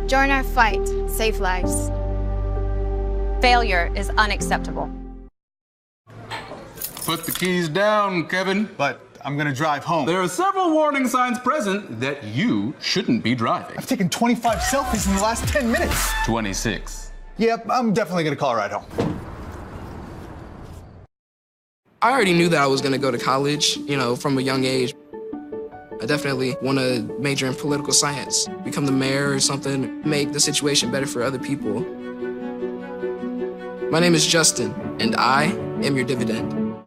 Join our fight. Save lives. Failure is unacceptable. Put the keys down, Kevin. But I'm gonna drive home. There are several warning signs present that you shouldn't be driving. I've taken 25 selfies in the last 10 minutes. 26. Yep, I'm definitely gonna call a ride home. I already knew that I was gonna go to college, from a young age. I definitely want to major in political science, become the mayor or something, make the situation better for other people. My name is Justin, and I am your dividend.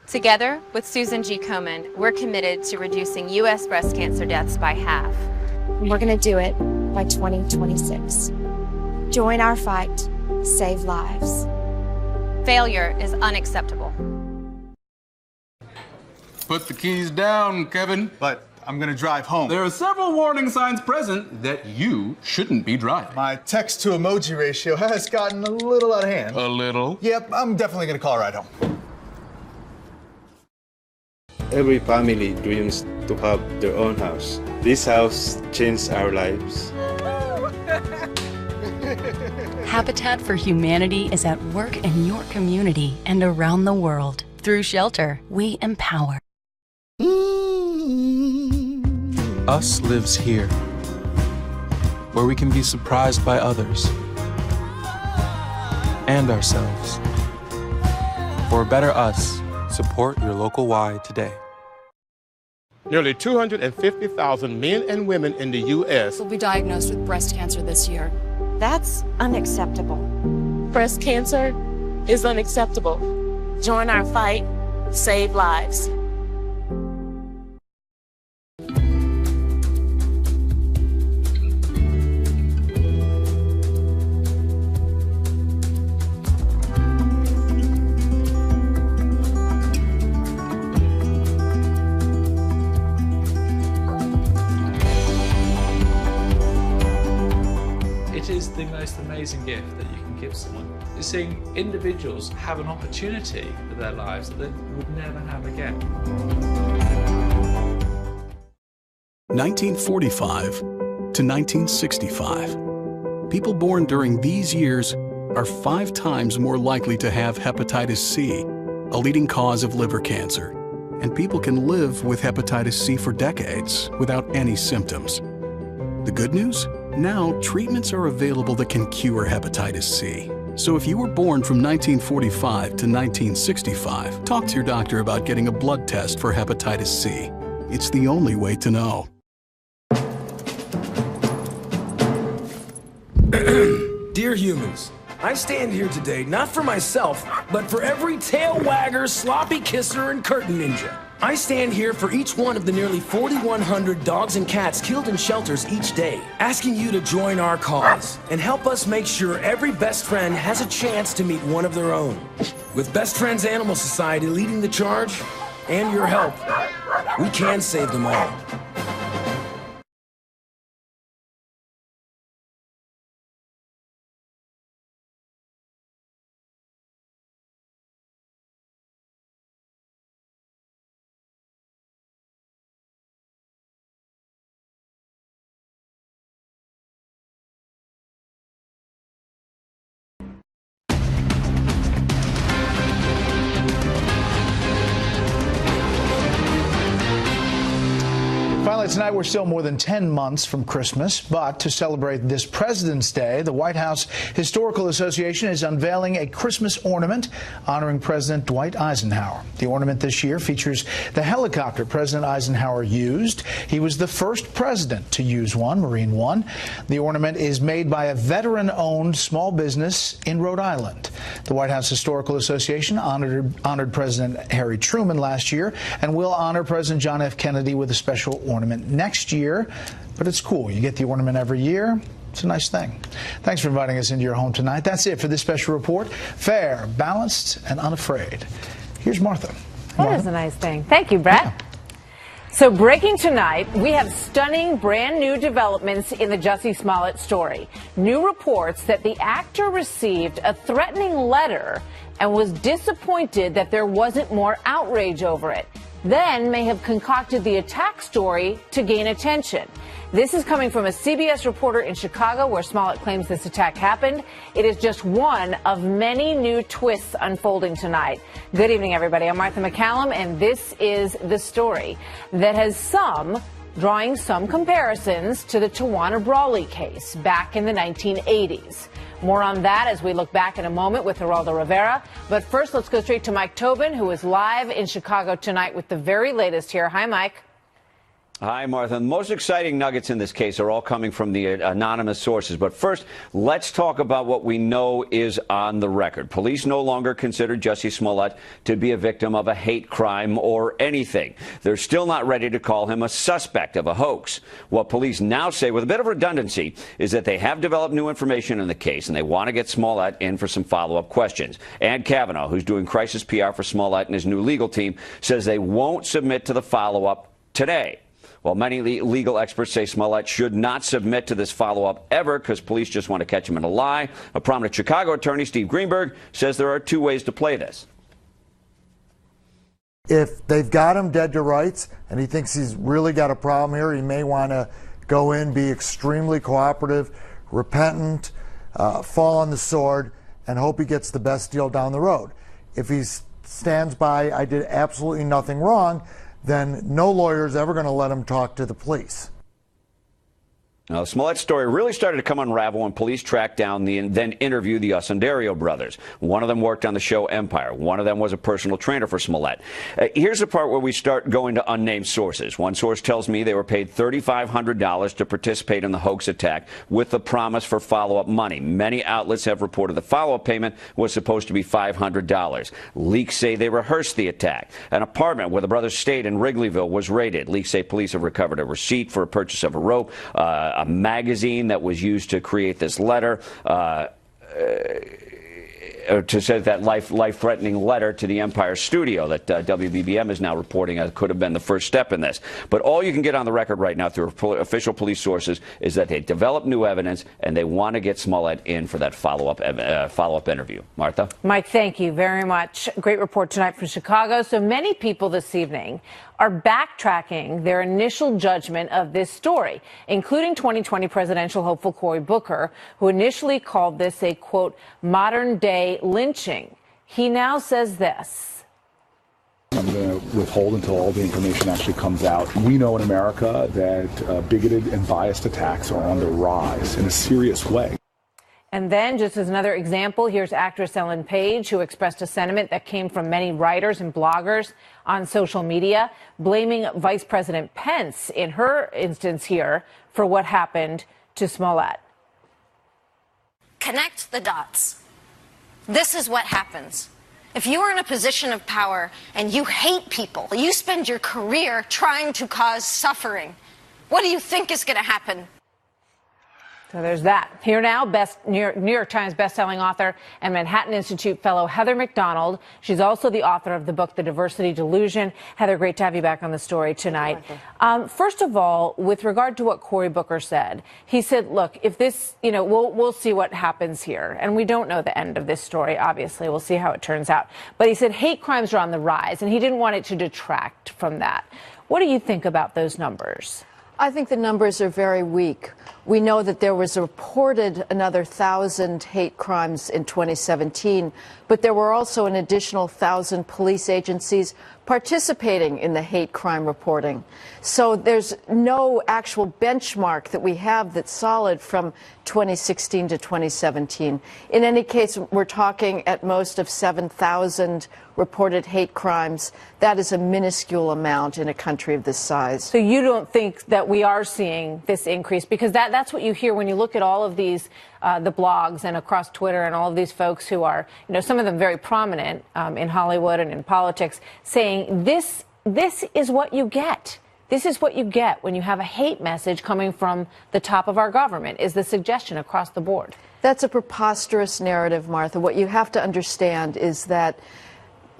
Together with Susan G. Komen, we're committed to reducing U.S. breast cancer deaths by half. And we're going to do it by 2026. Join our fight. Save lives. Failure is unacceptable. Put the keys down, Kevin. But I'm gonna drive home. There are several warning signs present that you shouldn't be driving. My text to emoji ratio has gotten a little out of hand. A little? Yep, I'm definitely gonna call a ride home. Every family dreams to have their own house. This house changed our lives. Habitat for Humanity is at work in your community and around the world. Through shelter, we empower. Us lives here, where we can be surprised by others and ourselves. For a better us, support your local Y today. Nearly 250,000 men and women in the U.S. will be diagnosed with breast cancer this year. That's unacceptable. Breast cancer is unacceptable. Join our fight. Save lives. It is the most amazing gift that you can give someone. Is seeing individuals have an opportunity for their lives that they would never have again. 1945 to 1965. People born during these years are 5 times more likely to have hepatitis C, a leading cause of liver cancer. And people can live with hepatitis C for decades without any symptoms. The good news? Now, treatments are available that can cure hepatitis C. So if you were born from 1945 to 1965, talk to your doctor about getting a blood test for hepatitis C. It's the only way to know. Dear humans, I stand here today not for myself, but for every tail wagger, sloppy kisser, and curtain ninja. I stand here for each one of the nearly 4,100 dogs and cats killed in shelters each day, asking you to join our cause and help us make sure every best friend has a chance to meet one of their own. With Best Friends Animal Society leading the charge, and your help, we can save them all. Finally, tonight we're still more than 10 months from Christmas, but to celebrate this President's Day, the White House Historical Association is unveiling a Christmas ornament honoring President Dwight Eisenhower. The ornament this year features the helicopter President Eisenhower used. He was the first president to use one, Marine One. The ornament is made by a veteran-owned small business in Rhode Island. The White House Historical Association honored President Harry Truman last year and will honor President John F. Kennedy with a special ornament next year. But it's cool. You get the ornament every year. It's a nice thing. Thanks for inviting us into your home tonight. That's it for this special report. Fair, balanced, and unafraid. Here's Martha. That is a nice thing. Thank you, Brett. Yeah. So breaking tonight, we have stunning brand new developments in the Jussie Smollett story. New reports that the actor received a threatening letter and was disappointed that there wasn't more outrage over it. then may have concocted the attack story to gain attention. This is coming from a CBS reporter in Chicago where Smollett claims this attack happened. It is just one of many new twists unfolding tonight. Good evening, everybody. I'm Martha MacCallum, and this is the story that has some drawing some comparisons to the Tawana Brawley case back in the 1980s. More on that as we look back in a moment with Geraldo Rivera. But first, let's go straight to Mike Tobin, who is live in Chicago tonight with the very latest here. Hi, Mike. Hi, Martha. The most exciting nuggets in this case are all coming from the anonymous sources. But first, let's talk about what we know is on the record. Police no longer consider Jussie Smollett to be a victim of a hate crime or anything. They're still not ready to call him a suspect of a hoax. What police now say, with a bit of redundancy, is that they have developed new information in the case, and they want to get Smollett in for some follow-up questions. Ann Kavanaugh, who's doing crisis PR for Smollett and his new legal team, says they won't submit to the follow-up today. While many legal experts say Smollett should not submit to this follow-up ever because police just want to catch him in a lie, a prominent Chicago attorney, Steve Greenberg, says there are two ways to play this. If they've got him dead to rights and he thinks he's really got a problem here, he may want to go in, be extremely cooperative, repentant, fall on the sword, and hope he gets the best deal down the road. If he stands by, I did absolutely nothing wrong, then no lawyer is ever going to let him talk to the police. Now, Smollett's story really started to come unravel when police tracked down and then interviewed the Osundario brothers. One of them worked on the show Empire. One of them was a personal trainer for Smollett. Here's the part where we start going to unnamed sources. One source tells me they were paid $3,500 to participate in the hoax attack with the promise for follow-up money. Many outlets have reported the follow-up payment was supposed to be $500. Leaks say they rehearsed the attack. An apartment where the brothers stayed in Wrigleyville was raided. Leaks say police have recovered a receipt for a purchase of a rope, a magazine that was used to create this letter, to send that life-threatening letter to the Empire studio that WBBM is now reporting could have been the first step in this. But all you can get on the record right now through official police sources is that they developed new evidence and they want to get Smollett in for that follow-up interview. Martha? Mike, thank you very much. Great report tonight from Chicago. So many people this evening are backtracking their initial judgment of this story, including 2020 presidential hopeful Cory Booker, who initially called this a, quote, modern-day lynching. He now says this. I'm going to withhold until all the information actually comes out. We know in America that bigoted and biased attacks are on the rise in a serious way. And then, just as another example, here's actress Ellen Page, who expressed a sentiment that came from many writers and bloggers on social media, blaming Vice President Pence, in her instance here, for what happened to Smollett. Connect the dots. This is what happens. If you are in a position of power and you hate people, you spend your career trying to cause suffering, what do you think is going to happen? So there's that. Here now, New York Times bestselling author and Manhattan Institute fellow Heather McDonald. She's also the author of the book, The Diversity Delusion. Heather, great to have you back on the story tonight. First of all, with regard to what Cory Booker said, he said, look, if this, we'll see what happens here. And we don't know the end of this story, obviously. We'll see how it turns out. But he said hate crimes are on the rise, and he didn't want it to detract from that. What do you think about those numbers? I think the numbers are very weak. We know that there was reported another 1,000 hate crimes in 2017, but there were also an additional 1,000 police agencies participating in the hate crime reporting. So there's no actual benchmark that we have that's solid from 2016 to 2017. In any case, we're talking at most of 7,000 reported hate crimes. That is a minuscule amount in a country of this size. So you don't think that we are seeing this increase? Because that's what you hear when you look at all of these, the blogs and across Twitter and all of these folks who are, some of them very prominent in Hollywood and in politics, saying this is what you get. This is what you get when you have a hate message coming from the top of our government, is the suggestion across the board. That's a preposterous narrative, Martha. What you have to understand is that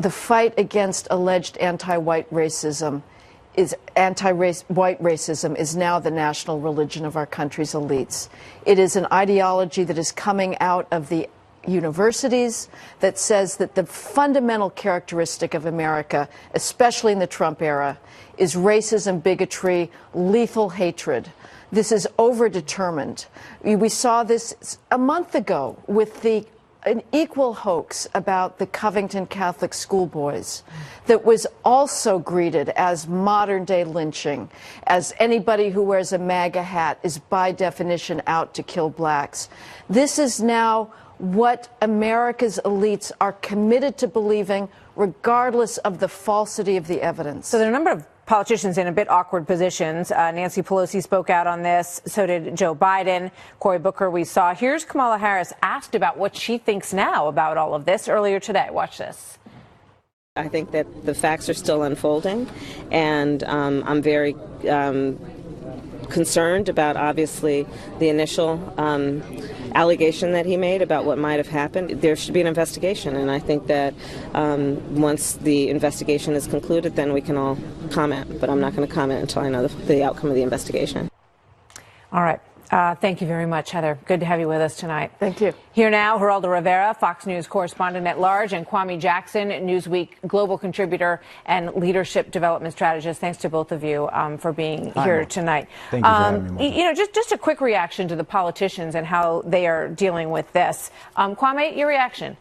the fight against alleged anti-white racism is white racism is now the national religion of our country's elites. It is an ideology that is coming out of the universities, that says that the fundamental characteristic of America, especially in the Trump era, is racism, bigotry, lethal hatred. This is overdetermined. We saw this a month ago with an equal hoax about the Covington Catholic schoolboys that was also greeted as modern-day lynching, as anybody who wears a MAGA hat is by definition out to kill blacks. This is now what America's elites are committed to believing, regardless of the falsity of the evidence. So there are a number of politicians in a bit awkward positions. Nancy Pelosi spoke out on this. So did Joe Biden. Cory Booker, we saw. Here's Kamala Harris asked about what she thinks now about all of this earlier today. Watch this. I think that the facts are still unfolding, and I'm very concerned about, obviously, the initial allegation that he made about what might have happened. There should be an investigation, and I think that once the investigation is concluded, then we can all comment. But I'm not going to comment until I know the outcome of the investigation. All right. Thank you very much, Heather. Good to have you with us tonight. Thank you. Here now, Geraldo Rivera, Fox News correspondent at large, and Kwame Jackson, Newsweek global contributor and leadership development strategist. Thanks to both of you for being here tonight. Thank you for having me. You know, just a quick reaction to the politicians and how they are dealing with this. Kwame, your reaction?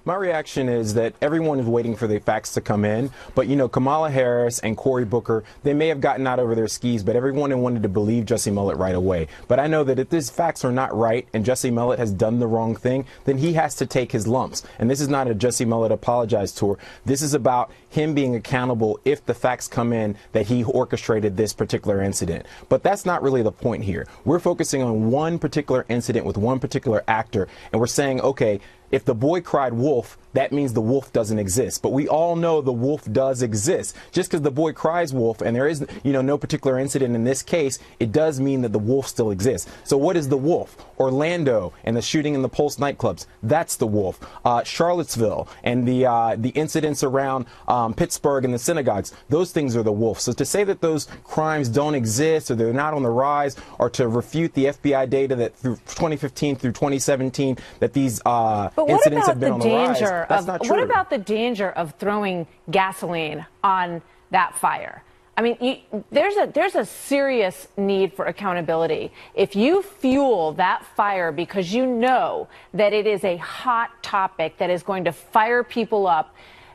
My reaction is that everyone is waiting for the facts to come in. But, you know, Kamala Harris and Cory Booker, they may have gotten out over their skis, but everyone wanted to believe Jussie Smollett right away. But I know that if these facts are not right and Jussie Smollett has done the wrong thing, then he has to take his lumps. And this is not a Jussie Smollett apologize tour. This is about him being accountable if the facts come in that he orchestrated this particular incident. But that's not really the point here. We're focusing on one particular incident with one particular actor, and we're saying, okay, if the boy cried wolf, that means the wolf doesn't exist. But we all know the wolf does exist. Just because the boy cries wolf and there is, you know, no particular incident in this case, it does mean that the wolf still exists. So what is the wolf? Orlando and the shooting in the Pulse nightclubs, that's the wolf. Charlottesville and the incidents around Pittsburgh and the synagogues, those things are the wolf. So to say that those crimes don't exist or they're not on the rise, or to refute the FBI data that through 2015 through 2017 that these incidents have been on the rise, that's not true. What about the danger of throwing gasoline on that fire? I mean, there's a serious need for accountability. If you fuel that fire because you know that it is a hot topic that is going to fire people up,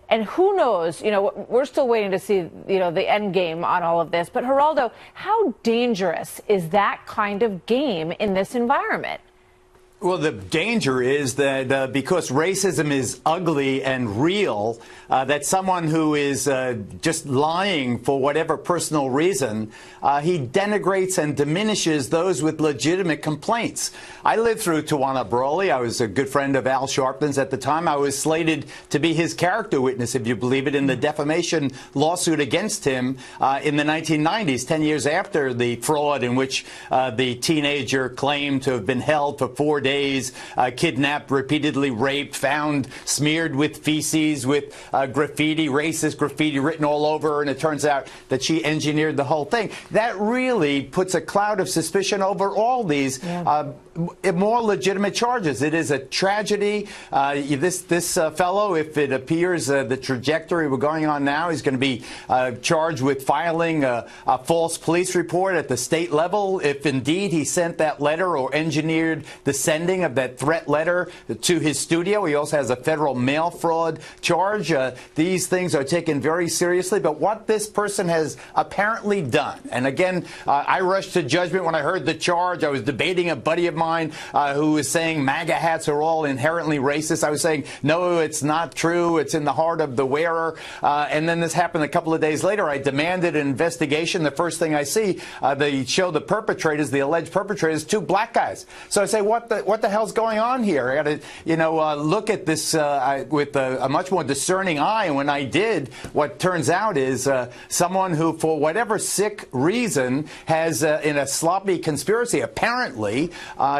and who knows, you know, we're still waiting to see, you know, the end game on all of this. But Geraldo, how dangerous is that kind of game in this environment? Well, the danger is that because racism is ugly and real, that someone who is just lying for whatever personal reason, he denigrates and diminishes those with legitimate complaints. I lived through Tawana Brawley. I was a good friend of Al Sharpton's at the time. I was slated to be his character witness, if you believe it, in the defamation lawsuit against him in the 1990s, 10 years after the fraud in which the teenager claimed to have been held for 4 days, kidnapped, repeatedly raped, found smeared with feces, with graffiti, racist graffiti written all over her, and it turns out that she engineered the whole thing. That really puts a cloud of suspicion over all these more legitimate charges. It is a tragedy. This fellow, if it appears the trajectory we're going on now, is going to be charged with filing a false police report at the state level. If indeed he sent that letter or engineered the sending of that threat letter to his studio. He also has a federal mail fraud charge. These things are taken very seriously. But what this person has apparently done, and again, I rushed to judgment when I heard the charge. I was debating a buddy of mine who was saying MAGA hats are all inherently racist. I was saying, no, it's not true. It's in the heart of the wearer. And then this happened a couple of days later. I demanded an investigation. The first thing I see, they show the perpetrators, the alleged perpetrators, 2 black guys. So I say, what the hell's going on here? I got to, you know, look at this with a much more discerning eye. And when I did, what turns out is someone who, for whatever sick reason, has in a sloppy conspiracy, apparently,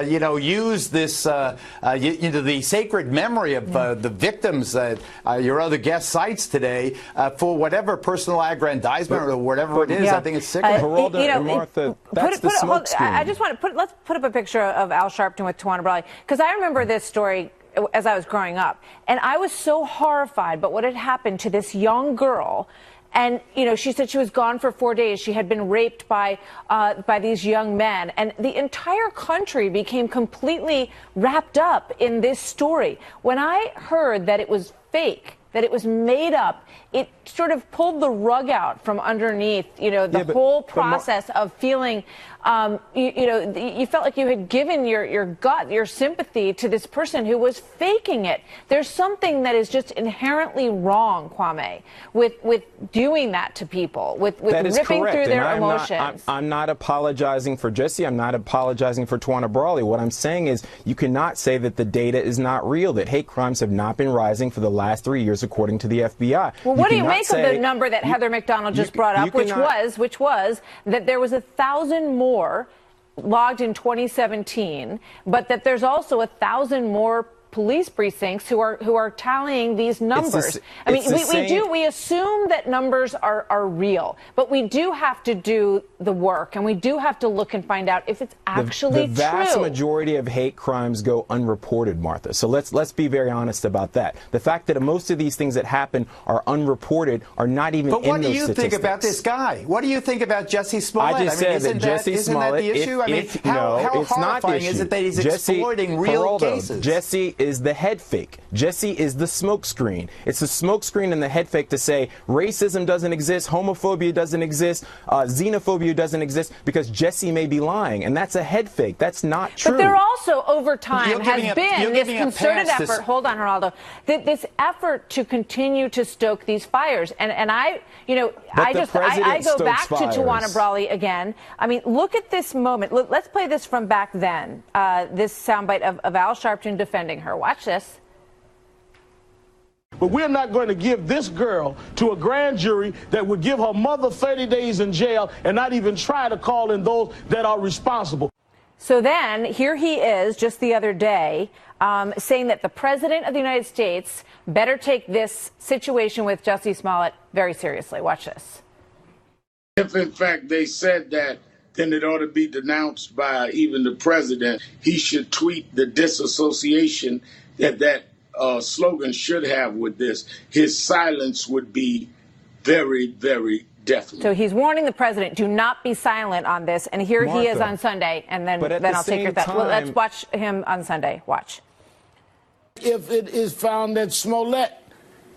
you know, used this, the sacred memory of the victims that your other guest cites today for whatever personal aggrandizement or whatever it is. I think it's sick. Geraldo and Martha, that's the smoke screen. I just want to let's put up a picture of Al Sharpton with Tawana Brawley, because I remember this story as I was growing up. And I was so horrified by what had happened to this young girl. And, she said she was gone for 4 days. She had been raped by these young men. And the entire country became completely wrapped up in this story. When I heard that it was fake, that it was made up, it sort of pulled the rug out from underneath, the whole process of feeling, you felt like you had given your gut, your sympathy to this person who was faking it. There's something that is just inherently wrong, Kwame, with doing that to people, with ripping through their emotions. I'm not apologizing for Jesse. I'm not apologizing for Tawana Brawley. What I'm saying is you cannot say that the data is not real, that hate crimes have not been rising for the last 3 years, according to the FBI. Well, what do you make of the number that Heather McDonald just brought up, which was that there was 1,000 more logged in 2017, but that there's also 1,000 more police precincts who are tallying these numbers. We assume that numbers are real, but we do have to do the work, and we do have to look and find out if it's actually true. The vast majority of hate crimes go unreported, Martha. So let's be very honest about that. The fact that most of these things that happen are unreported are not even in those statistics. But what do you think about this guy? What do you think about Jesse Smollett? I just said that Jesse Smollett, isn't that the issue? How horrifying is it that he's exploiting real cases? Jesse is the head fake. Jesse is the smokescreen. It's the smokescreen and the head fake to say racism doesn't exist, homophobia doesn't exist, xenophobia doesn't exist, because Jesse may be lying, and that's a head fake. That's not true. But there also, over time, has been this concerted effort. Hold on, Geraldo. This effort to continue to stoke these fires, and I go back to Tawana Brawley again. I mean, look at this moment. Let's play this from back then. This soundbite of Al Sharpton defending her. Watch this. But we're not going to give this girl to a grand jury that would give her mother 30 days in jail and not even try to call in those that are responsible. So then here he is just the other day saying that the president of the United States better take this situation with Jesse Smollett very seriously. Watch this. If in fact they said that, then it ought to be denounced by even the president. He should tweet the disassociation that slogan should have with this. His silence would be very, very definite. So he's warning the president, do not be silent on this. And here he is on Sunday. And then I'll take your thought. Well, let's watch him on Sunday. Watch. If it is found that Smollett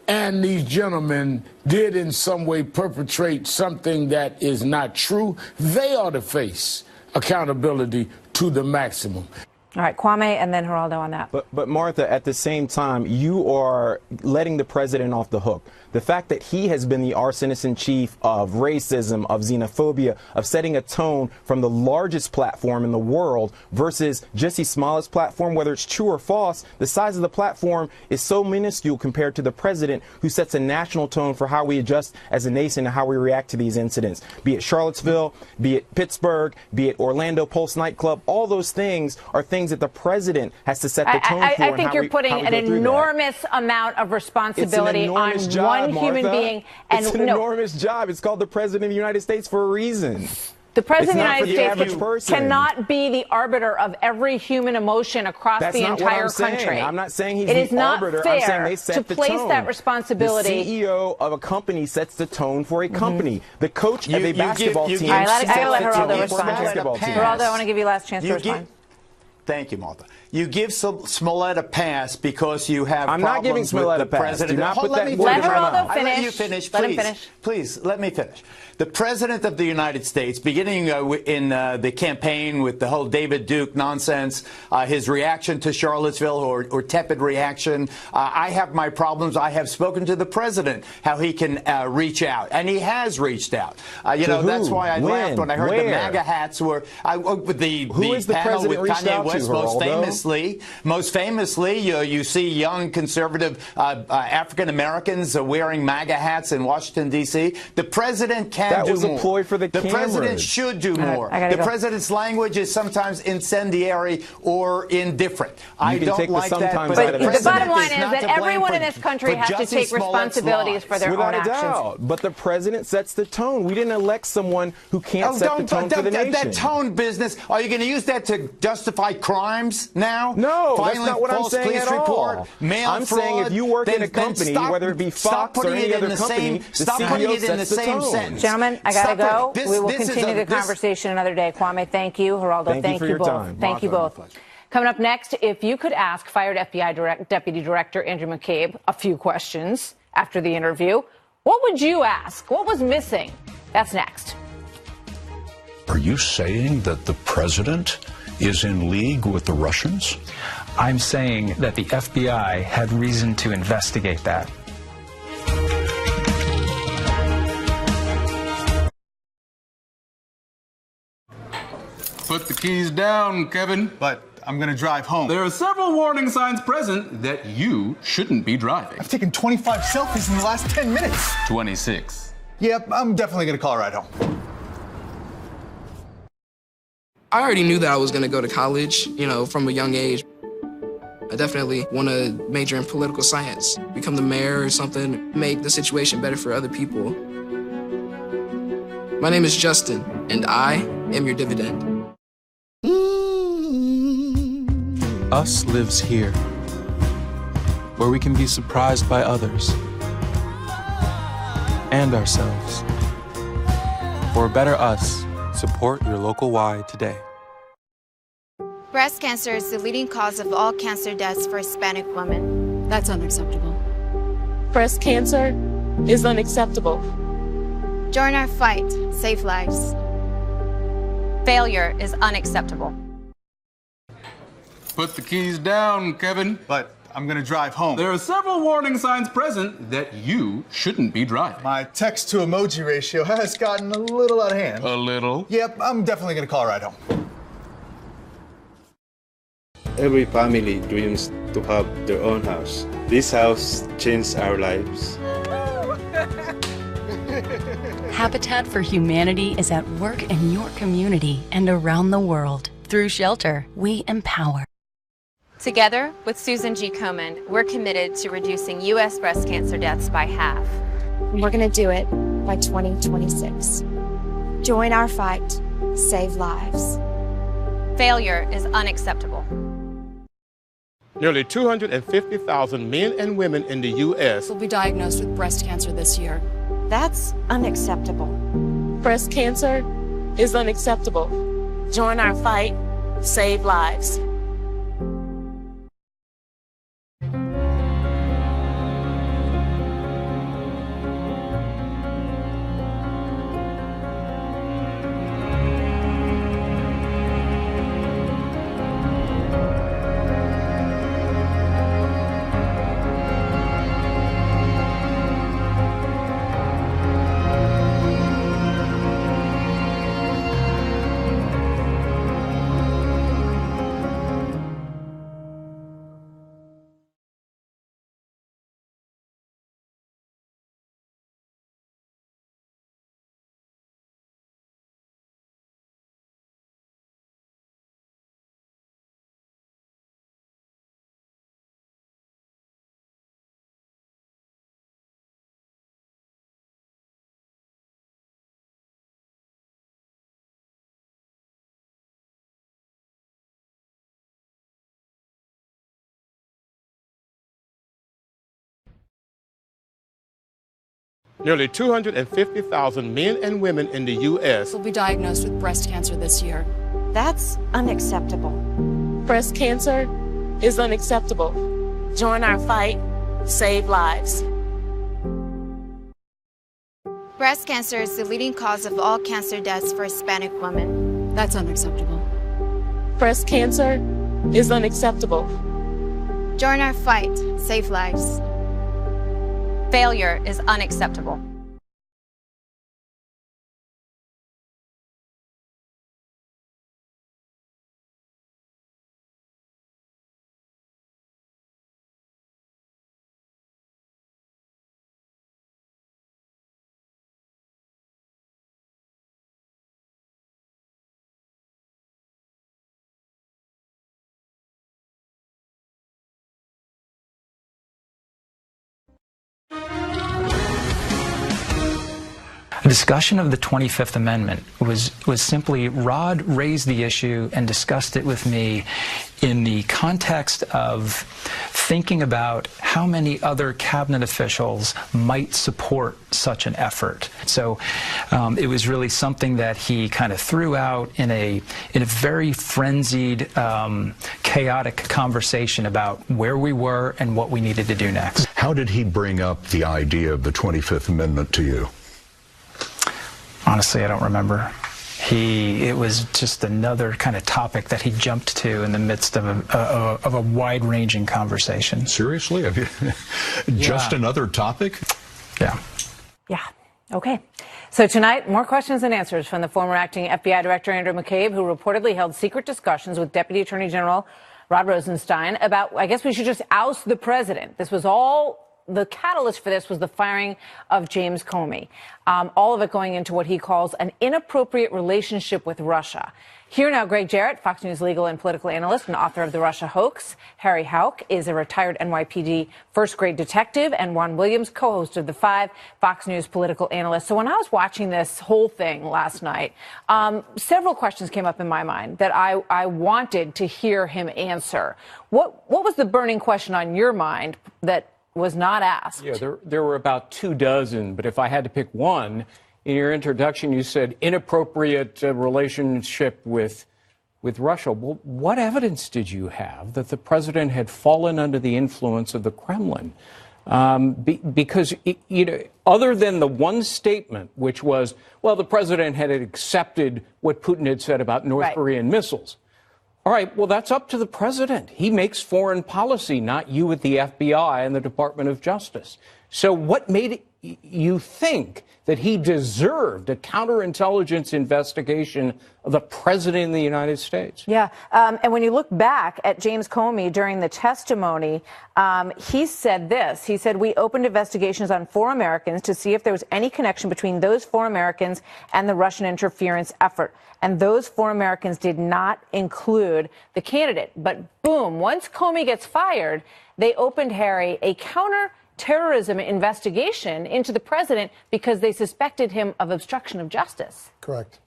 and these gentlemen did in some way perpetrate something that is not true, they ought to face accountability to the maximum. All right, Kwame, and then Geraldo on that. But Martha, at the same time, you are letting the president off the hook. The fact that he has been the arsonist-in-chief of racism, of xenophobia, of setting a tone from the largest platform in the world versus Jesse Smollett's platform, whether it's true or false, the size of the platform is so minuscule compared to the president, who sets a national tone for how we adjust as a nation and how we react to these incidents. Be it Charlottesville, be it Pittsburgh, be it Orlando Pulse nightclub, all those things are things that the president has to set the tone for. I think you're putting an enormous amount of responsibility on one human being. And it's an enormous job. It's called the president of the United States for a reason. The president of the United States cannot be the arbiter of every human emotion across the entire country. I'm not saying he's the arbiter. I'm saying they set the tone. To place that responsibility. The CEO of a company sets the tone for a company. The coach of a basketball team. I gotta let Geraldo respond. Geraldo, I want to give you last chance to respond. Thank you, Martha. You give Smollett a pass because you have I'm problems not giving Smollett with the a pass. president. Do not put that let Geraldo finish. Let you finish, please. Let him finish. Please, let me finish. The president of the United States, beginning in the campaign with the whole David Duke nonsense, his reaction to Charlottesville or tepid reaction, I have my problems. I have spoken to the president how he can reach out, and he has reached out. That's why I laughed when I heard the MAGA hats were with the panel with Kanye West most famously, you see young conservative African Americans wearing MAGA hats in Washington, D.C. The president can can do was a more. ploy for the cameras. President should do more. The president's language is sometimes incendiary or indifferent. I don't like that. But the bottom line is that everyone in this country has to take responsibilities for their own actions. Without a doubt. But the president sets the tone. We didn't elect someone who can't set the tone for the nation. That tone business, are you going to use that to justify crimes now? No, Filing that's not what I'm false saying police at all. report, mail I'm fraud, saying if you work in a company, whether it be Fox or any other company, the CEO sets the tone. Gentlemen, I got to go. We will continue the conversation another day. Kwame, thank you. Geraldo, thank you both. Thank you both. Coming up next, if you could ask fired FBI Deputy Director Andrew McCabe a few questions after the interview, what would you ask? What was missing? That's next. Are you saying that the president is in league with the Russians? I'm saying that the FBI had reason to investigate that. Put the keys down, Kevin. But I'm gonna drive home. There are several warning signs present that you shouldn't be driving. I've taken 25 selfies in the last 10 minutes. 26. Yep, I'm definitely gonna call a ride home. I already knew that I was gonna go to college, from a young age. I definitely want to major in political science, become the mayor or something, make the situation better for other people. My name is Justin, and I am your dividend. Us lives here, where we can be surprised by others and ourselves. For a better us, support your local Y today. Breast cancer is the leading cause of all cancer deaths for Hispanic women. That's unacceptable. Breast cancer is unacceptable. Join our fight. Save lives. Failure is unacceptable. Put the keys down, Kevin. But I'm gonna drive home. There are several warning signs present that you shouldn't be driving. My text to emoji ratio has gotten a little out of hand. A little? Yep, I'm definitely gonna call a ride home. Every family dreams to have their own house. This house changed our lives. Habitat for Humanity is at work in your community and around the world. Through shelter, we empower. Together with Susan G. Komen, we're committed to reducing U.S. breast cancer deaths by half. And we're going to do it by 2026. Join our fight. Save lives. Failure is unacceptable. Nearly 250,000 men and women in the U.S. will be diagnosed with breast cancer this year. That's unacceptable. Breast cancer is unacceptable. Join our fight. Save lives. Nearly 250,000 men and women in the U.S. will be diagnosed with breast cancer this year. That's unacceptable. Breast cancer is unacceptable. Join our fight. Save lives. Breast cancer is the leading cause of all cancer deaths for Hispanic women. That's unacceptable. Breast cancer is unacceptable. Join our fight. Save lives. Failure is unacceptable. The discussion of the 25th Amendment was simply Rod raised the issue and discussed it with me in the context of thinking about how many other cabinet officials might support such an effort. So it was really something that he kind of threw out in a very frenzied, chaotic conversation about where we were and what we needed to do next. How did he bring up the idea of the 25th Amendment to you? Honestly, I don't remember. It was just another kind of topic that he jumped to in the midst of a wide-ranging conversation. Seriously? Just another topic? Yeah. Yeah. Okay. So tonight, more questions and answers from the former acting FBI Director Andrew McCabe, who reportedly held secret discussions with Deputy Attorney General Rod Rosenstein about, I guess we should just oust the president. This was all. The catalyst for this was the firing of James Comey. All of it going into what he calls an inappropriate relationship with Russia. Here now, Greg Jarrett, Fox News legal and political analyst and author of The Russia Hoax. Harry Houck is a retired NYPD first-grade detective, and Juan Williams, co-host of The Five, Fox News political analyst. So when I was watching this whole thing last night, several questions came up in my mind that I wanted to hear him answer. What was the burning question on your mind that was not asked? Yeah, there were about 24, but if I had to pick one, in your introduction you said inappropriate relationship with Russia. Well, what evidence did you have that the president had fallen under the influence of the Kremlin? Because, other than the one statement, which was, well, the president had accepted what Putin had said about North Korean missiles. All right, well, that's up to the president. He makes foreign policy, not you at the FBI and the Department of Justice. So what made you think that he deserved a counterintelligence investigation of the president of the United States? Yeah, and when you look back at James Comey during the testimony, he said this. He said, we opened investigations on 4 Americans to see if there was any connection between those 4 Americans and the Russian interference effort. And those 4 Americans did not include the candidate. But boom, once Comey gets fired, they opened, Harry, a counterterrorism investigation into the president because they suspected him of obstruction of justice. Correct.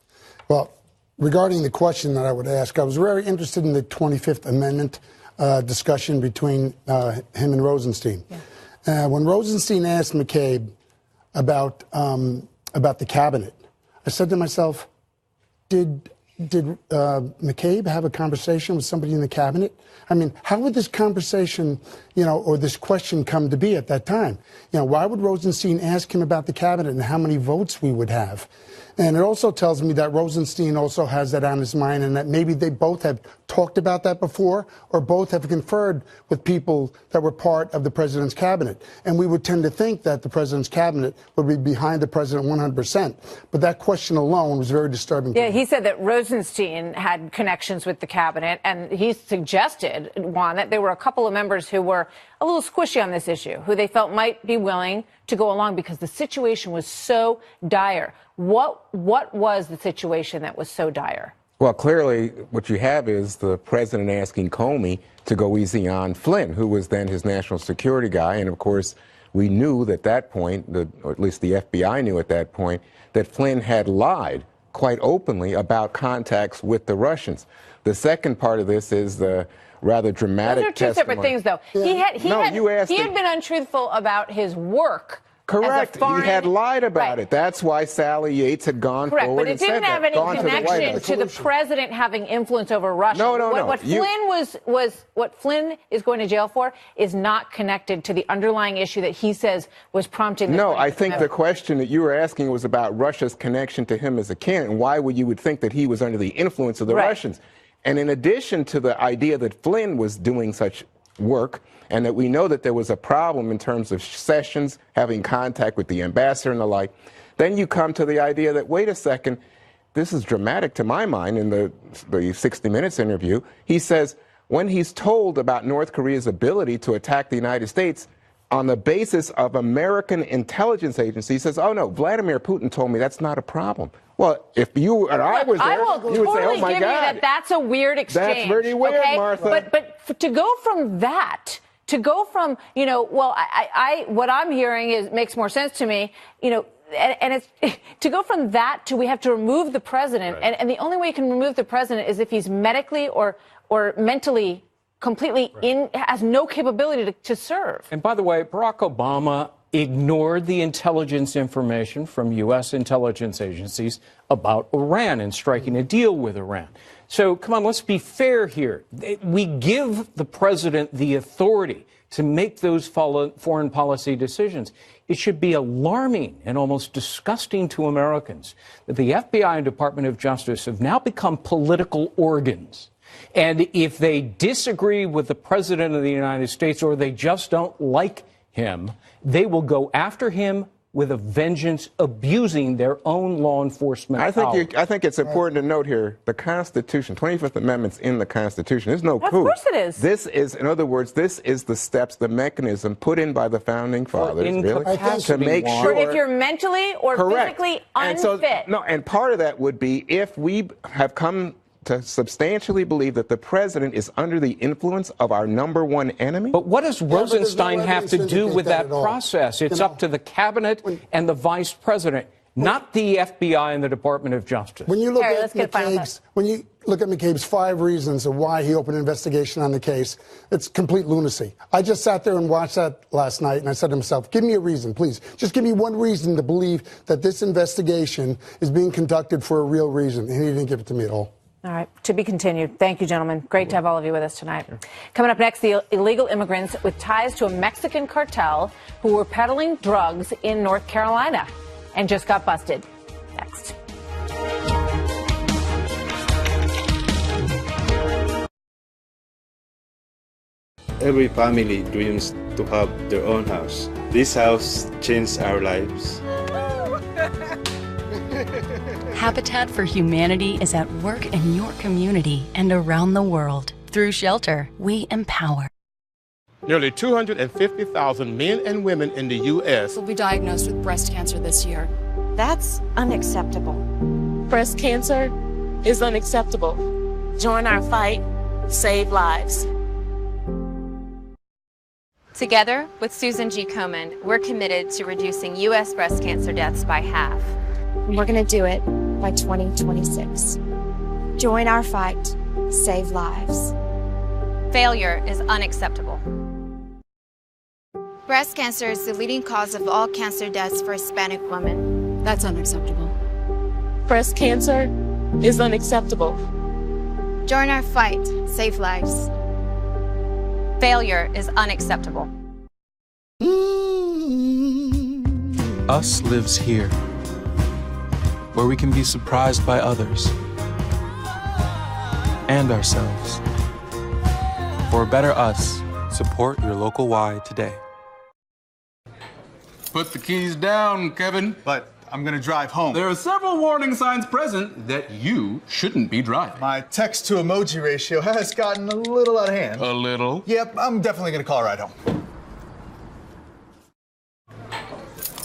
Well, regarding the question that I would ask, I was very interested in the 25th Amendment discussion between him and Rosenstein. Yeah. When Rosenstein asked McCabe about the cabinet, I said to myself, did McCabe have a conversation with somebody in the cabinet? I mean, how would this conversation, or this question come to be at that time? Why would Rosenstein ask him about the cabinet and how many votes we would have? And it also tells me that Rosenstein also has that on his mind and that maybe they both have talked about that before or both have conferred with people that were part of the president's cabinet. And we would tend to think that the president's cabinet would be behind the president 100%. But that question alone was very disturbing. Yeah, he said that Rosenstein had connections with the cabinet, and he suggested, Juan, that there were a couple of members who were a little squishy on this issue, who they felt might be willing to go along because the situation was so dire. What was the situation that was so dire? Well, clearly what you have is the president asking Comey to go easy on Flynn, who was then his national security guy. And of course, we knew at that point, or at least the FBI knew at that point, that Flynn had lied quite openly about contacts with the Russians. The second part of this is the rather dramatic testimony. Those are two separate things, though. Yeah. He had been untruthful about his work. Correct. He had lied about it. That's why Sally Yates had gone forward and said that. Correct, but it didn't have any connection to the president having influence over Russia. No. What Flynn is going to jail for is not connected to the underlying issue that he says was prompting. No, I think the question that you were asking was about Russia's connection to him as a candidate, and why would you would think that he was under the influence of the Russians. And in addition to the idea that Flynn was doing such work, and that we know that there was a problem in terms of Sessions having contact with the ambassador and the like, then you come to the idea that, wait a second, this is dramatic to my mind in the 60 Minutes interview. He says when he's told about North Korea's ability to attack the United States on the basis of American intelligence agency, he says, oh no, Vladimir Putin told me that's not a problem. Well, if you and I was there, you would say, oh my God. That's a weird exchange. That's pretty weird, okay? Martha. But to go from that, what I'm hearing makes more sense to me. and it's to go from that to we have to remove the president, Right. and the only way you can remove the president is if he's medically or mentally completely has no capability to serve. And by the way, Barack Obama ignored the intelligence information from U.S. intelligence agencies about Iran and striking a deal with Iran. So come on, let's be fair here. We give the president the authority to make those foreign policy decisions. It should be alarming and almost disgusting to Americans that the FBI and Department of Justice have now become political organs. And if they disagree with the president of the United States or they just don't like him, they will go after him with a vengeance, abusing their own law enforcement power. I think it's important to note here, the Constitution, 25th Amendment's in the Constitution. There's no coup. Of course it is. This is, in other words, this is the steps, the mechanism put in by the Founding Fathers, really, to make sure. If you're mentally or physically unfit. And part of that would be if we have come to substantially believe that the president is under the influence of our number one enemy. But what does Rosenstein have to do with that process? It's up to the cabinet and the vice president, not the FBI and the Department of Justice. When you look at McCabe's 5 reasons of why he opened an investigation on the case, it's complete lunacy. I just sat there and watched that last night, and I said to myself, give me a reason, please. Just give me one reason to believe that this investigation is being conducted for a real reason. And he didn't give it to me at all. All right. To be continued. Thank you, gentlemen. Great to have all of you with us tonight. Coming up next, the illegal immigrants with ties to a Mexican cartel who were peddling drugs in North Carolina and just got busted. Next. Every family dreams to have their own house. This house changed our lives. Habitat for Humanity is at work in your community and around the world. Through shelter, we empower. Nearly 250,000 men and women in the U.S. will be diagnosed with breast cancer this year. That's unacceptable. Breast cancer is unacceptable. Join our fight, save lives. Together with Susan G. Komen, we're committed to reducing U.S. breast cancer deaths by half. We're going to do it by 2026. Join our fight, save lives. Failure is unacceptable. Breast cancer is the leading cause of all cancer deaths for Hispanic women. That's unacceptable. Breast cancer is unacceptable. Join our fight, save lives. Failure is unacceptable. Us lives here, where we can be surprised by others and ourselves. For a better us, support your local Y today. Put the keys down, Kevin. But I'm gonna drive home. There are several warning signs present that you shouldn't be driving. My text to emoji ratio has gotten a little out of hand. A little? Yep, I'm definitely gonna call a ride home.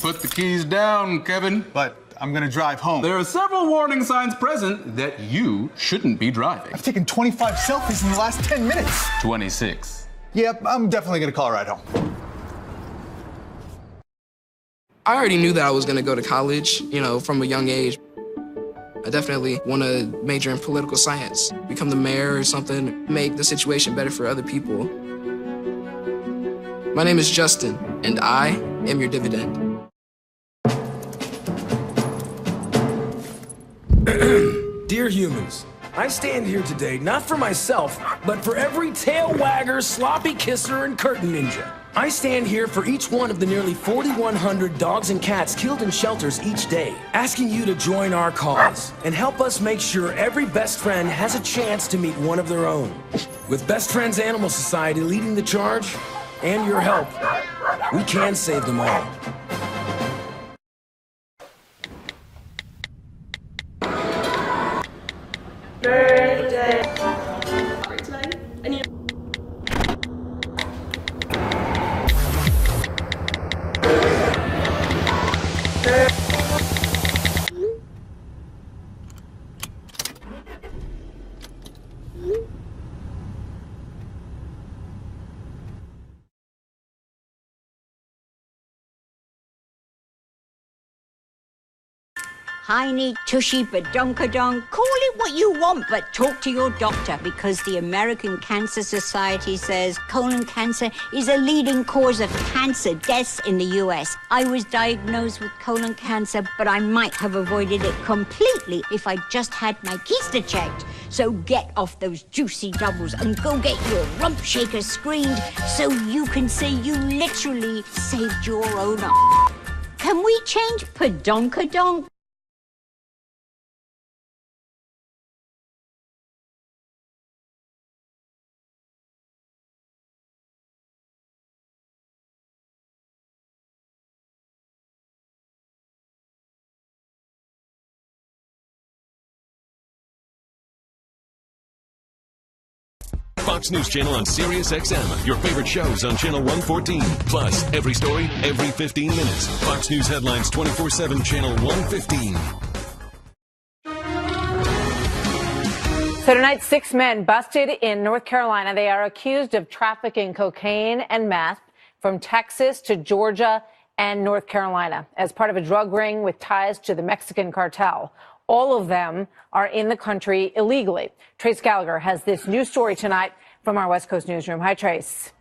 Put the keys down, Kevin. But I'm gonna drive home. There are several warning signs present that you shouldn't be driving. I've taken 25 selfies in the last 10 minutes. 26. Yep, I'm definitely gonna call a ride home. I already knew that I was going to go to college, from a young age. I definitely want to major in political science, become the mayor or something, make the situation better for other people. My name is Justin, and I am your dividend. Dear humans, I stand here today not for myself, but for every tail wagger, sloppy kisser, and curtain ninja. I stand here for each one of the nearly 4,100 dogs and cats killed in shelters each day, asking you to join our cause and help us make sure every best friend has a chance to meet one of their own. With Best Friends Animal Society leading the charge, and your help, we can save them all. Heiny, tushy, badonkadonk. Call it what you want, but talk to your doctor, because the American Cancer Society says colon cancer is a leading cause of cancer deaths in the U.S. I was diagnosed with colon cancer, but I might have avoided it completely if I just had my keister checked. So get off those juicy doubles and go get your rump shaker screened so you can say you literally saved your own ass. Can we change padonkadonk? Fox News Channel on Sirius XM. Your favorite shows on Channel 114. Plus, every story, every 15 minutes. Fox News headlines 24/7, Channel 115. So tonight, 6 men busted in North Carolina. They are accused of trafficking cocaine and meth from Texas to Georgia and North Carolina as part of a drug ring with ties to the Mexican cartel. All of them are in the country illegally. Trace Gallagher has this news story tonight from our West Coast newsroom. Hi, Trace.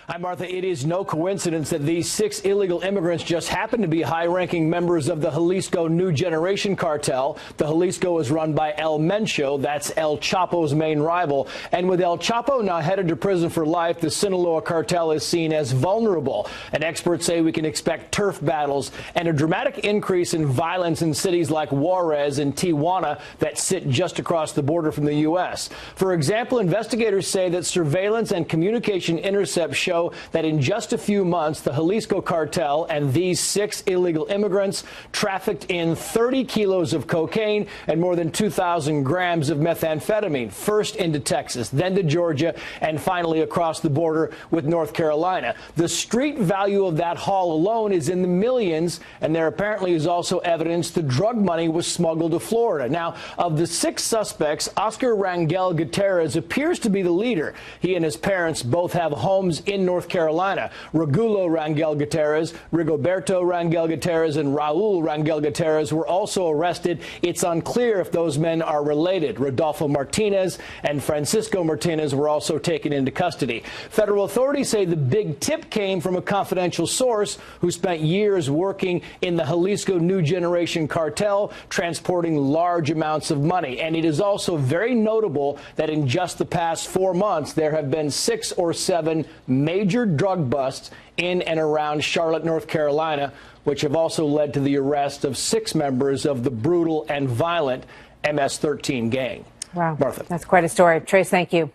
Hi, Martha. It is no coincidence that these 6 illegal immigrants just happen to be high-ranking members of the Jalisco New Generation cartel. The Jalisco is run by El Mencho. That's El Chapo's main rival. And with El Chapo now headed to prison for life, the Sinaloa cartel is seen as vulnerable. And experts say we can expect turf battles and a dramatic increase in violence in cities like Juarez and Tijuana that sit just across the border from the U.S. For example, investigators say that surveillance and communication intercepts show that in just a few months, the Jalisco cartel and these 6 illegal immigrants trafficked in 30 kilos of cocaine and more than 2,000 grams of methamphetamine, first into Texas, then to Georgia, and finally across the border with North Carolina. The street value of that haul alone is in the millions, and there apparently is also evidence the drug money was smuggled to Florida. Now, of the 6 suspects, Oscar Rangel Gutierrez appears to be the leader. He and his parents both have homes in North Carolina. Regulo Rangel Gutierrez, Rigoberto Rangel Gutierrez, and Raul Rangel Gutierrez were also arrested. It's unclear if those men are related. Rodolfo Martinez and Francisco Martinez were also taken into custody. Federal authorities say the big tip came from a confidential source who spent years working in the Jalisco New Generation cartel, transporting large amounts of money. And it is also very notable that in just the past 4 months, there have been 6 or 7 major drug busts in and around Charlotte, North Carolina, which have also led to the arrest of 6 members of the brutal and violent MS-13 gang. Wow. Martha. That's quite a story. Trace, thank you.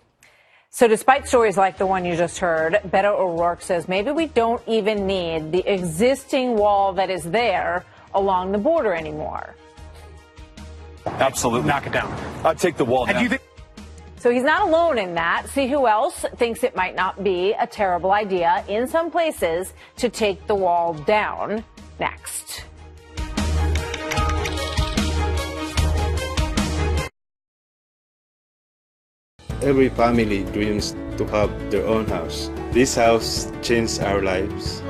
So despite stories like the one you just heard, Beto O'Rourke says maybe we don't even need the existing wall that is there along the border anymore. Absolutely. Knock it down. I'd take the wall down. So he's not alone in that. See who else thinks it might not be a terrible idea in some places to take the wall down next. Every family dreams to have their own house. This house changed our lives.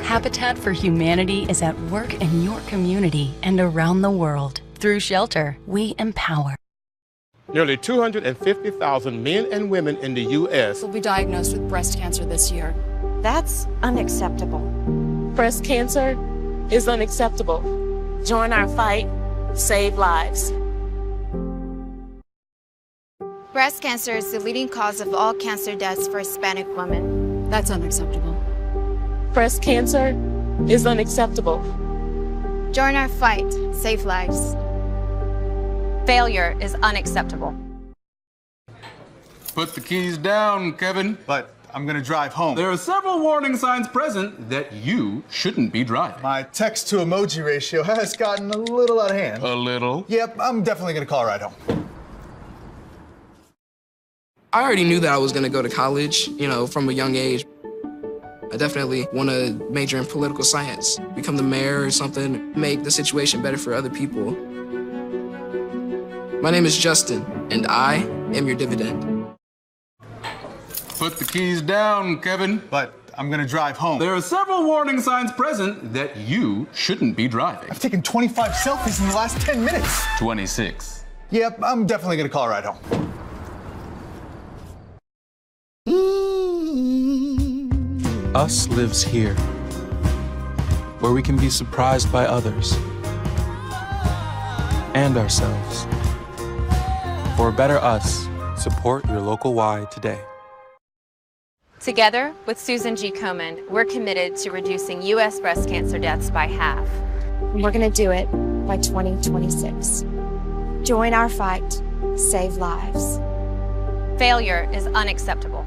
Habitat for Humanity is at work in your community and around the world. Through shelter, we empower. Nearly 250,000 men and women in the U.S. will be diagnosed with breast cancer this year. That's unacceptable. Breast cancer is unacceptable. Join our fight, save lives. Breast cancer is the leading cause of all cancer deaths for Hispanic women. That's unacceptable. Breast cancer is unacceptable. Join our fight, save lives. Failure is unacceptable. Put the keys down, Kevin. But I'm gonna drive home. There are several warning signs present that you shouldn't be driving. My text to emoji ratio has gotten a little out of hand. A little? Yep, I'm definitely gonna call a ride home. I already knew that I was gonna go to college, from a young age. I definitely want to major in political science, become the mayor or something, make the situation better for other people. My name is Justin, and I am your dividend. Put the keys down, Kevin. But I'm gonna drive home. There are several warning signs present that you shouldn't be driving. I've taken 25 selfies in the last 10 minutes. 26. Yep, I'm definitely gonna call a ride home. Us lives here, where we can be surprised by others and ourselves. For a better us, support your local Y today. Together with Susan G. Komen, we're committed to reducing U.S. breast cancer deaths by half. And we're going to do it by 2026. Join our fight. Save lives. Failure is unacceptable.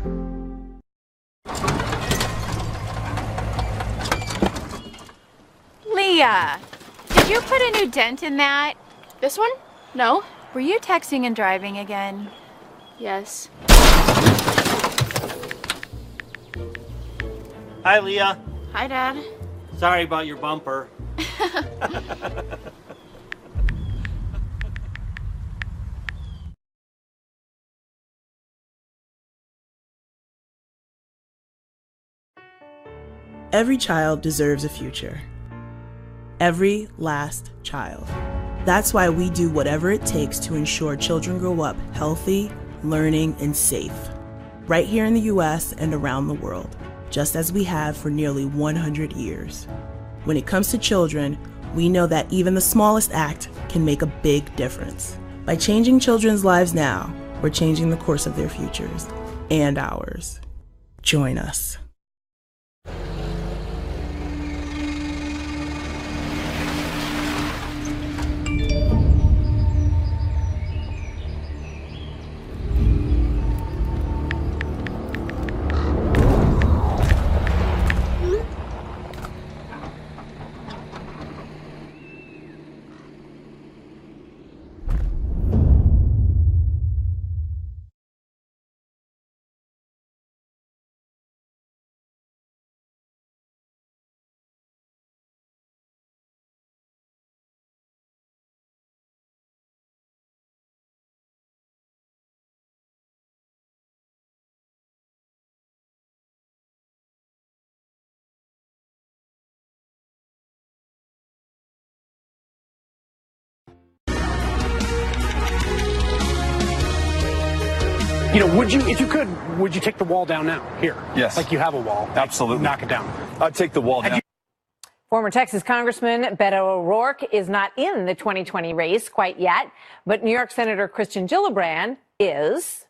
Leah, did you put a new dent in that? This one? No. Were you texting and driving again? Yes. Hi, Leah. Hi, Dad. Sorry about your bumper. Every child deserves a future. Every last child. That's why we do whatever it takes to ensure children grow up healthy, learning, and safe. Right here in the U.S. and around the world, just as we have for nearly 100 years. When it comes to children, we know that even the smallest act can make a big difference. By changing children's lives now, we're changing the course of their futures and ours. Join us. You know, if you could, would you take the wall down now? Here. Yes. Like you have a wall. Absolutely. Knock it down. I'd take the wall down. Former Texas Congressman Beto O'Rourke is not in the 2020 race quite yet, but New York Senator Kirsten Gillibrand is.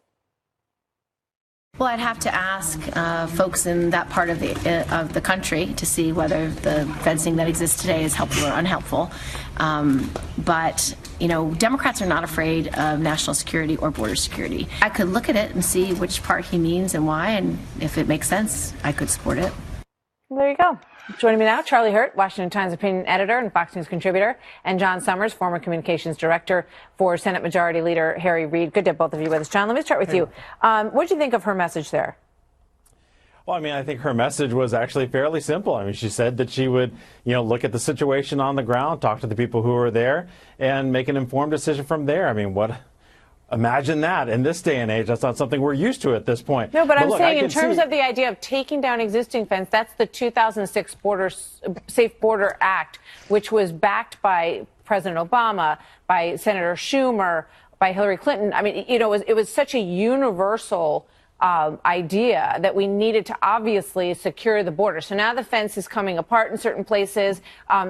Well, I'd have to ask folks in that part of the country to see whether the fencing that exists today is helpful or unhelpful. But, you know, Democrats are not afraid of national security or border security. I could look at it and see which part he means and why, and if it makes sense, I could support it. There you go. Joining me now, Charlie Hurt, Washington Times opinion editor and Fox News contributor, and John Summers, former communications director for Senate Majority Leader Harry Reid. Good to have both of you with us. John, let me start with you. What did you think of her message there? Well, I mean, I think her message was actually fairly simple. I mean, she said that she would, you know, look at the situation on the ground, talk to the people who were there, and make an informed decision from there. I mean, imagine that in this day and age. That's not something we're used to at this point. No, but I'm saying in terms of the idea of taking down existing fence, that's the 2006 Safe Border Act, which was backed by President Obama, by Senator Schumer, by Hillary Clinton. I mean, you know, it was such a universal idea that we needed to obviously secure the border. So now the fence is coming apart in certain places.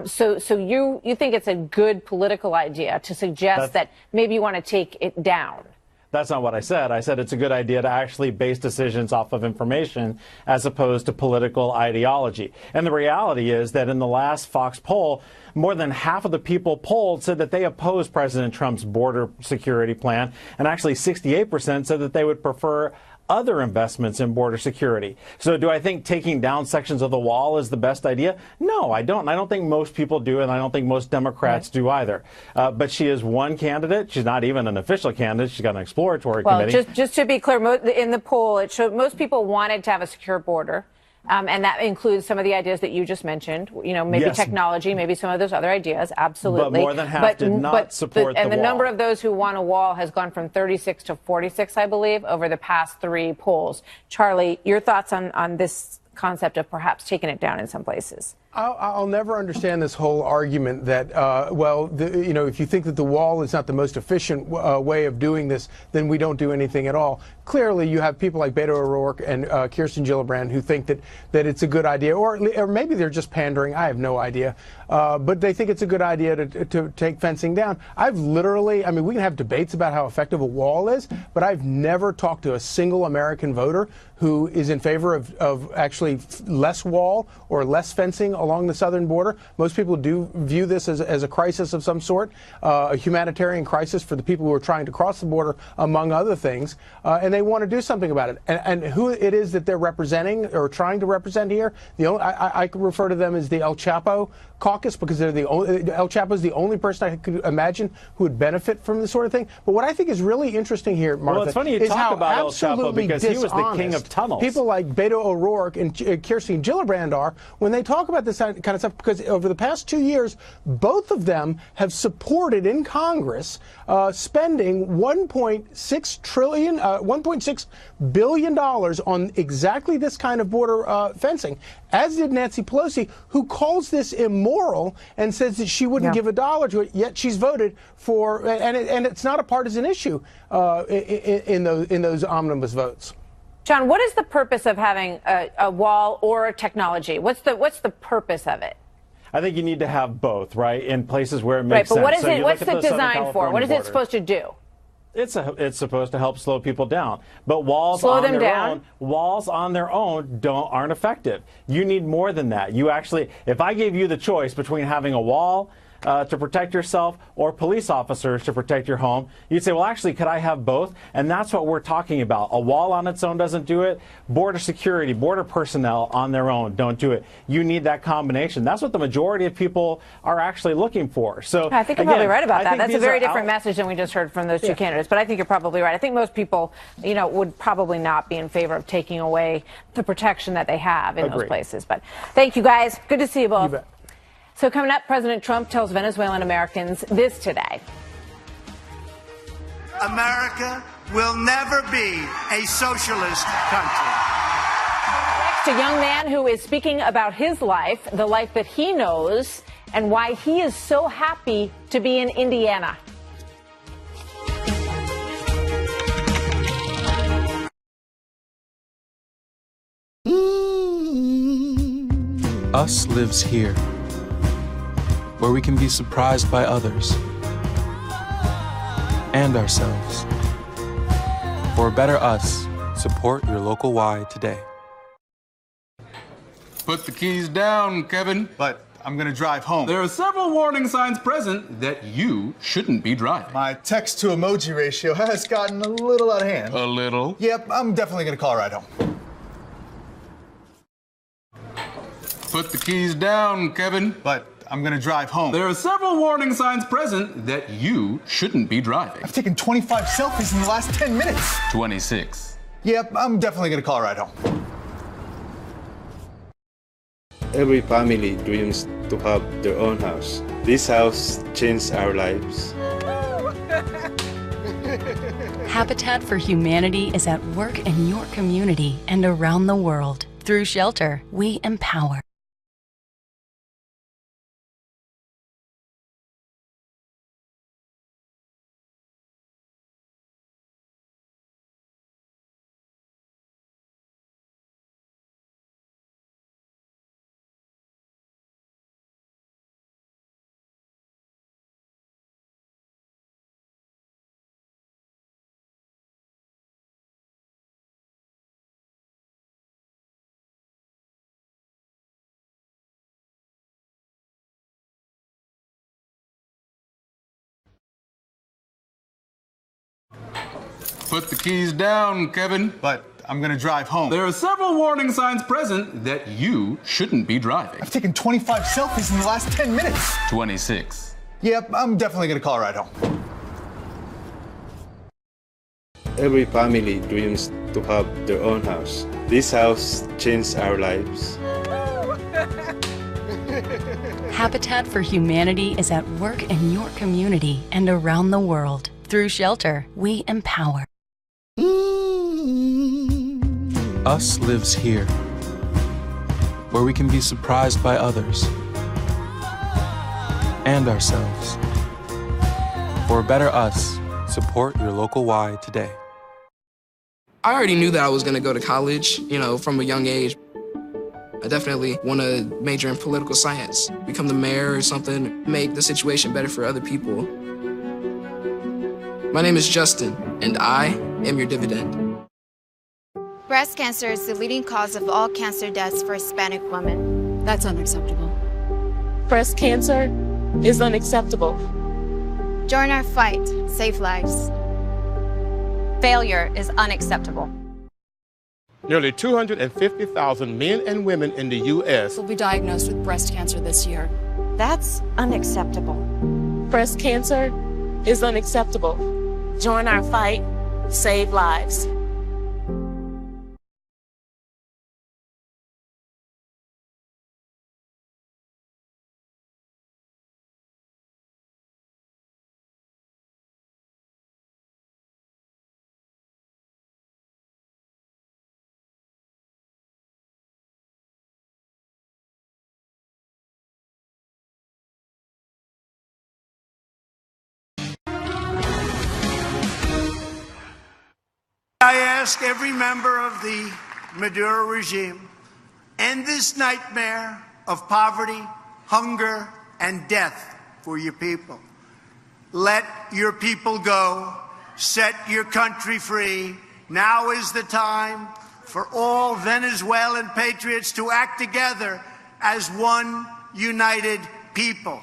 So you think it's a good political idea to suggest that maybe you want to take it down? That's not what I said. I said it's a good idea to actually base decisions off of information as opposed to political ideology. And the reality is that in the last Fox poll, more than half of the people polled said that they oppose President Trump's border security plan, and actually 68% said that they would prefer other investments in border security. So do I think taking down sections of the wall is the best idea? No, I don't. I don't think most people do, and I don't think most Democrats do either. But she is one candidate. She's not even an official candidate. She's got an exploratory committee. Well, just to be clear, in the poll, it showed most people wanted to have a secure border. And that includes some of the ideas that you just mentioned, you know, maybe technology, maybe some of those other ideas. Absolutely. But more than half did not support the wall. And the number of those who want a wall has gone from 36 to 46, I believe, over the past 3 polls. Charlie, your thoughts on this concept of perhaps taking it down in some places. I'll never understand this whole argument that, if you think that the wall is not the most efficient way of doing this, then we don't do anything at all. Clearly, you have people like Beto O'Rourke and Kirsten Gillibrand who think that it's a good idea, or maybe they're just pandering. I have no idea. But they think it's a good idea to take fencing down. I've literally, we can have debates about how effective a wall is, but I've never talked to a single American voter who is in favor of actually less wall or less fencing along the southern border. Most people do view this as a crisis of some sort, a humanitarian crisis for the people who are trying to cross the border, among other things, and they want to do something about it. And who it is that they're representing or trying to represent here, I refer to them as the El Chapo caucus, because they're El Chapo is the only person I could imagine who would benefit from this sort of thing. But what I think is really interesting here, Martha, well, it's funny you talk about El Chapo because he was the king of tunnels. People like Beto O'Rourke and Kirsten Gillibrand are when they talk about this kind of stuff, because over the past 2 years, both of them have supported in Congress spending $1.6 billion on exactly this kind of border fencing, as did Nancy Pelosi, who calls this immoral and says that she wouldn't give $1 to it, yet she's voted for, and it's not a partisan issue in those omnibus votes. John, what is the purpose of having a wall or a technology? What's the purpose of it? I think you need to have both, right? In places where it makes sense. Right, but what is it? What's the design for? What is it supposed to do? It's supposed to help slow people down, but walls on their own aren't effective. You need more than that. You actually, if I gave you the choice between having a wall to protect yourself or police officers to protect your home, you'd say, well, actually, could I have both? And that's what we're talking about. A wall on its own doesn't do it. Border security, border personnel on their own don't do it. You need that combination. That's what the majority of people are actually looking for. So I think you're probably right about that. That's a very different message than we just heard from those two candidates. But I think you're probably right. I think most people, would probably not be in favor of taking away the protection that they have in those places. But thank you, guys. Good to see you both. So coming up, President Trump tells Venezuelan Americans this today. America will never be a socialist country. Next, a young man who is speaking about his life, the life that he knows, and why he is so happy to be in Indiana. Us lives here, where we can be surprised by others and ourselves. For a better us, support your local Y today. Put the keys down, Kevin. But I'm gonna drive home. There are several warning signs present that you shouldn't be driving. My text to emoji ratio has gotten a little out of hand. A little? Yep, I'm definitely gonna call a ride home. Put the keys down, Kevin. But I'm gonna drive home. There are several warning signs present that you shouldn't be driving. I've taken 25 selfies in the last 10 minutes. 26. Yep, I'm definitely gonna call a ride home. Every family dreams to have their own house. This house changed our lives. Habitat for Humanity is at work in your community and around the world. Through Shelter, we empower. Put the keys down, Kevin. But I'm gonna drive home. There are several warning signs present that you shouldn't be driving. I've taken 25 selfies in the last 10 minutes. 26. Yep, I'm definitely gonna call a ride home. Every family dreams to have their own house. This house changed our lives. Habitat for Humanity is at work in your community and around the world. Through Shelter, we empower. Us lives here, where we can be surprised by others and ourselves. For a better us, support your local Y today. I already knew that I was going to go to college, from a young age. I definitely want to major in political science, become the mayor or something, make the situation better for other people. My name is Justin, and I am your dividend. Breast cancer is the leading cause of all cancer deaths for Hispanic women. That's unacceptable. Breast cancer is unacceptable. Join our fight, save lives. Failure is unacceptable. Nearly 250,000 men and women in the U.S. will be diagnosed with breast cancer this year. That's unacceptable. Breast cancer is unacceptable. Join our fight, save lives. I ask every member of the Maduro regime, end this nightmare of poverty, hunger, and death for your people. Let your people go. Set your country free. Now is the time for all Venezuelan patriots to act together as one united people.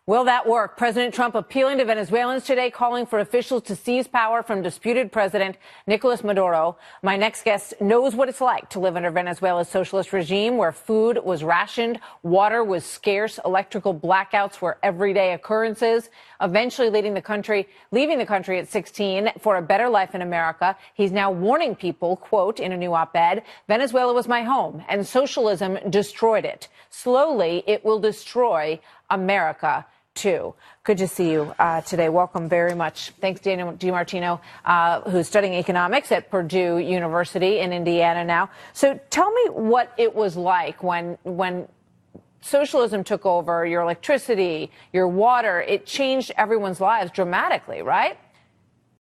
Will that work? President Trump appealing to Venezuelans today, calling for officials to seize power from disputed President Nicolas Maduro. My next guest knows what it's like to live under Venezuela's socialist regime, where food was rationed, water was scarce, electrical blackouts were everyday occurrences, eventually leaving the country at 16 for a better life in America. He's now warning people, quote, in a new op-ed, Venezuela was my home and socialism destroyed it. Slowly, it will destroy America, too. Good to see you today. Welcome very much. Thanks, Daniel DiMartino, who's studying economics at Purdue University in Indiana now. So tell me what it was like when socialism took over your electricity, your water. It changed everyone's lives dramatically, right?